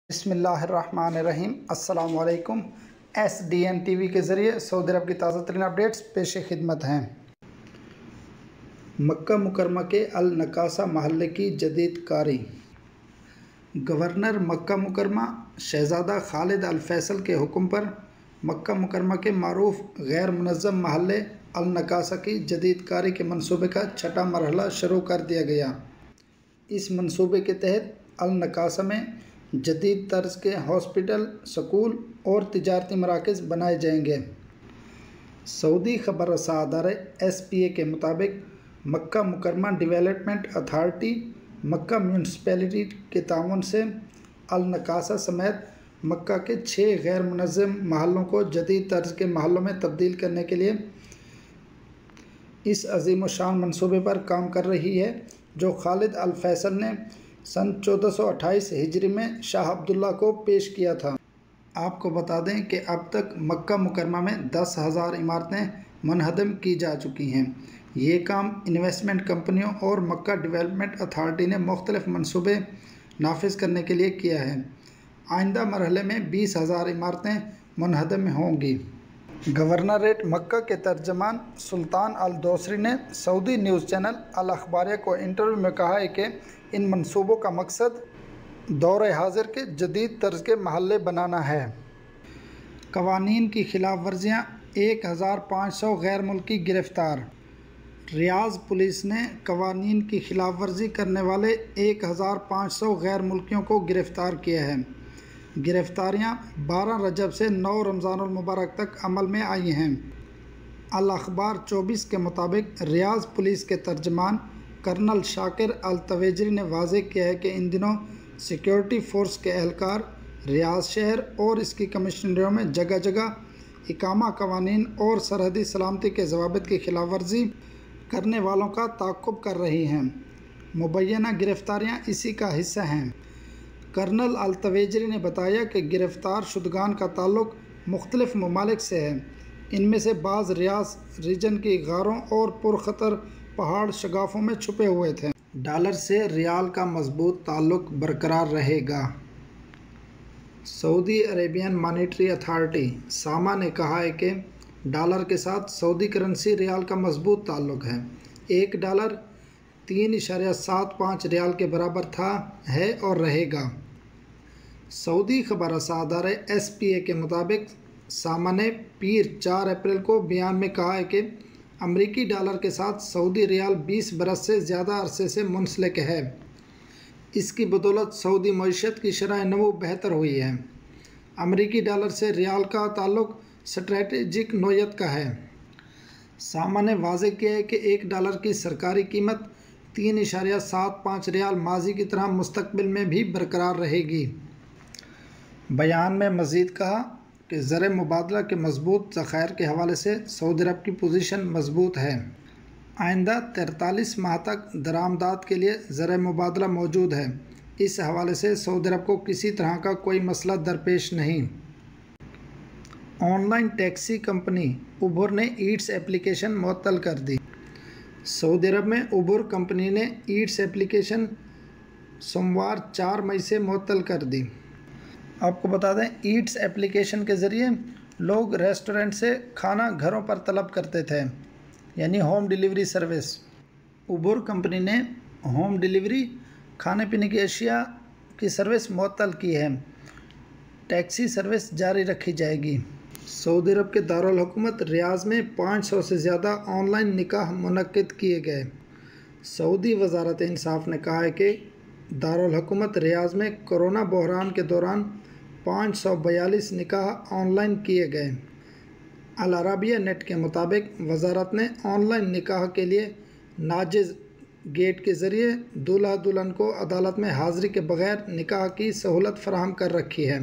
बिस्मिल्लाहिर्रहमानिर्रहीम। अस्सलाम वालेकुम। SDN TV के ज़रिए सऊदी अरब की ताज़ा तरीन अपडेट्स पेश खिदमत हैं। मक्का मुकरमा के अल नकासा महल्ले की जदीद कारी। गवर्नर मक्का मुकरमा शहज़ादा खालिद अल फैसल के हुक्म पर मक्का मुकरमा के मारूफ गैर मुनज़्ज़म महल्ले अल नकासा की जदीद कारी के मनसूबे का छठा मरहला शुरू कर दिया गया। इस मनसूबे के तहत अल नकासा में जदीद तर्ज के हॉस्पिटल, स्कूल और तिजारती मराकज़ बनाए जाएंगे। सऊदी खबर रसा अदारे SPA के मुताबिक मक्का मुकरमा डेवलपमेंट अथॉरिटी मक्का म्यूनसिपैलिटी के ताउन से अल नकासा समेत मक्का के 6 गैर मुनज़्ज़म महलों को जदीद तर्ज के महलों में तब्दील करने के लिए इस अज़ीम शान मनसूबे पर काम कर रही है, जो खालिद अल फैसल ने सन 1428 हिजरी में शाह अब्दुल्ला को पेश किया था। आपको बता दें कि अब तक मक्का मुकरमा में 10,000 इमारतें मुनहदम की जा चुकी हैं। ये काम इन्वेस्टमेंट कंपनियों और मक्का डेवलपमेंट अथॉरिटी ने मुख्तलिफ मनसूबे नाफिज करने के लिए किया है। आइंदा मरहले में 20,000 इमारतें मुनहदम होंगी। गवर्नरेट मक्का के तर्जमान सुल्तान अल दोसरी ने सऊदी न्यूज़ चैनल अल अखबारिया को इंटरव्यू में कहा है कि इन मंसूबों का मकसद दौर हाजिर के जदीद तर्ज के महल्ले बनाना है। कवानीन की खिलाफ वर्जियाँ 1500 गैर मुल्की गिरफ्तार। रियाज पुलिस ने कवानीन की खिलाफ वर्जी करने वाले 1500 गैर मुल्कियों को गिरफ़्तार किया है। गिरफ्तारियाँ 12 रजब से 9 रमज़ानुल मुबारक तक अमल में आई हैं। अल अखबार 24 के मुताबिक रियाज पुलिस के तर्जमान कर्नल शाकिर अल तवेजरी ने वाज़ेह किया है कि इन दिनों सिक्योरिटी फोर्स के एहलकार रियाज शहर और इसकी कमिश्नरियों में जगह जगह इकामा कवानीन और सरहदी सलामती के ज़वाबित की खिलाफ वर्जी करने वालों का ताक़ुब कर रही हैं। मुबैना गिरफ्तारियाँ इसी का हिस्सा हैं। कर्नल अल तवेजरी ने बताया कि गिरफ़्तार शुदगान का ताल्लुक़ मुख्तलिफ़ ममालिक से है। इनमें से बाज़ रियाज रीजन की गारों और पुरखतर पहाड़ शगाफों में छुपे हुए थे। डॉलर से रियाल का मजबूत ताल्लुक़ बरकरार रहेगा। सऊदी अरेबियन मॉनेटरी अथॉरिटी सामा ने कहा है कि डॉलर के साथ सऊदी करेंसी रियाल का मजबूत ताल्लुक़ है। एक डॉलर 3.75 रियाल के बराबर था, है और रहेगा। सऊदी खबर रसा अदारे SPA के मुताबिक सामा ने पीर 4 अप्रैल को बयान में कहा है कि अमरीकी डॉलर के साथ सऊदी रियाल 20 बरस से ज़्यादा अरसे से मुंसलिक है। इसकी बदौलत सऊदी मईशत की शरह नमो बेहतर हुई है। अमरीकी डॉलर से रियाल का ताल्लुक़ स्ट्रेटेजिक नोयत का है। सामा ने वाज़ेह किया है कि एक डॉलर की सरकारी कीमत 3.75 रियाल माजी की तरह मुस्तकबिल में भी बरकरार रहेगी। बयान में मज़ीद कहा कि ज़र मुबादला के मजबूत ज़ख़ायर के हवाले से सऊदी अरब की पोजीशन मजबूत है। आइंदा 43 माह तक दरामदात के लिए ज़र मुबादला मौजूद है। इस हवाले से सऊदी अरब को किसी तरह का कोई मसला दरपेश नहीं। ऑनलाइन टैक्सी कंपनी उबर ने ईट्स एप्लीकेशन मुअत्तल कर दी। सऊदी अरब में उबर कंपनी ने ईट्स एप्लीकेशन सोमवार 4 मई से मुअत्तल कर दी। आपको बता दें, ईट्स एप्लीकेशन के ज़रिए लोग रेस्टोरेंट से खाना घरों पर तलब करते थे, यानी होम डिलीवरी सर्विस। उबर कंपनी ने होम डिलीवरी खाने पीने की अशिया की सर्विस मुअत्तल की है। टैक्सी सर्विस जारी रखी जाएगी। सऊदी अरब के दारुल हुकूमत रियाज में 500 से ज़्यादा ऑनलाइन निकाह मुनक्किद किए गए। सऊदी वज़ारत इंसाफ ने कहा है कि दारुल हुकूमत रियाज में कोरोना बहरान के दौरान 542 निकाह ऑनलाइन किए गए। अल अरबिया नेट के मुताबिक वज़ारत ने ऑनलाइन निकाह के लिए नाजिज़ गेट के ज़रिए दूल्हा दुल्हन को अदालत में हाज़िरी के बग़ैर निकाह की सहूलत फ़राहम कर रखी है।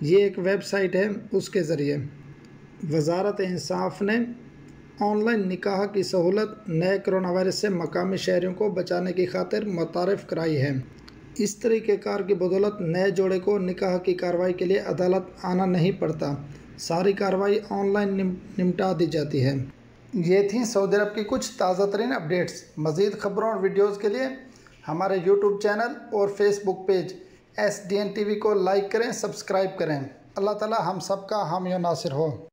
ये एक वेबसाइट है, उसके ज़रिए वज़ारत इंसाफ ने ऑनलाइन निकाह की सहूलत नए कोरोना वायरस से मकामी शहरियों को बचाने की खातिर मुतारिफ़ कराई है। इस तरीक़ेकार की बदौलत नए जोड़े को निकाह की कार्रवाई के लिए अदालत आना नहीं पड़ता। सारी कार्रवाई ऑनलाइन निपटा दी जाती है। ये थी सऊदी अरब की कुछ ताज़ा तरीन अपडेट्स। मज़ीद ख़बरों और वीडियोज़ के लिए हमारे YouTube चैनल और Facebook पेज SDN TV کو لائک کریں، سبسکرائب کریں۔ اللہ تعالی ہم سب کا حامی و ناصر ہو۔